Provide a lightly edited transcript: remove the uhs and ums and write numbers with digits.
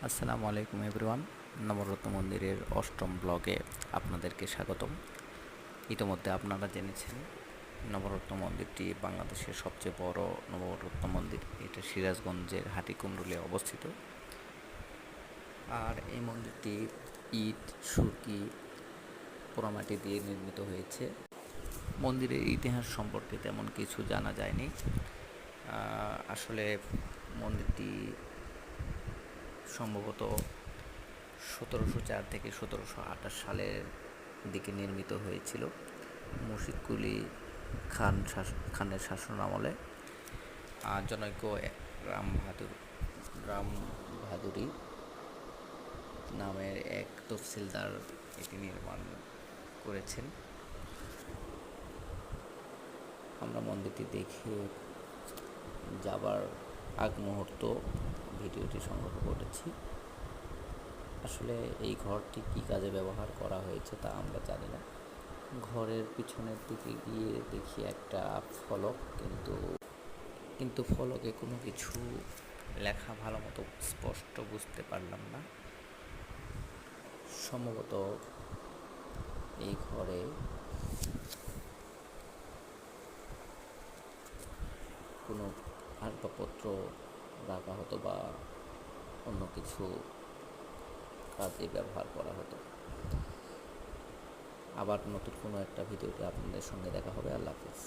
আসসালামু আলাইকুম এভরিওয়ান। নবরত্ন মন্দিরের অষ্টম ব্লগে আপনাদেরকে স্বাগতম। ইতোমধ্যে আপনারা জেনেছেন নবরত্ন মন্দিরটি বাংলাদেশের সবচেয়ে বড় নবরত্ন মন্দির। এটা সিরাজগঞ্জের হাটিকুমরুলে অবস্থিত। আর এই মন্দিরটি ইট, সুরকি, পোড়ামাটি দিয়ে নির্মিত হয়েছে। মন্দিরের ইতিহাস সম্পর্কে তেমন কিছু জানা যায়নি। আসলে মন্দিরটি সম্ভবত 1704 থেকে 1728 সালের দিকে নির্মিত হয়েছিল মুর্শিদ কুলি খানের শাসন আমলে। জনৈক রাম বাহাদুরি নামের এক তফসিলদার এটি নির্মাণ করেছেন। আমরা মন্দিরটি দেখে যাবার আগ মুহূর্ত ভিডিওটি সংগ্রহ করেছি। আসলে এই ঘরটি কী কাজে ব্যবহার করা হয়েছে তা আমরা জানি না। ঘরের পিছনের দিকে গিয়ে দেখি একটা ফলক, কিন্তু ফলকে কোনো কিছু লেখা ভালো মতো স্পষ্ট বুঝতে পারলাম না। সম্ভবত এই ঘরে কোনো আসবাবপত্র রাখা হতো বা অন্য কিছু কাজে ব্যবহার করা হতো। আবার নতুন কোনো একটা ভিডিওতে আপনাদের সঙ্গে দেখা হবে। আল্লাহ হাফিজ।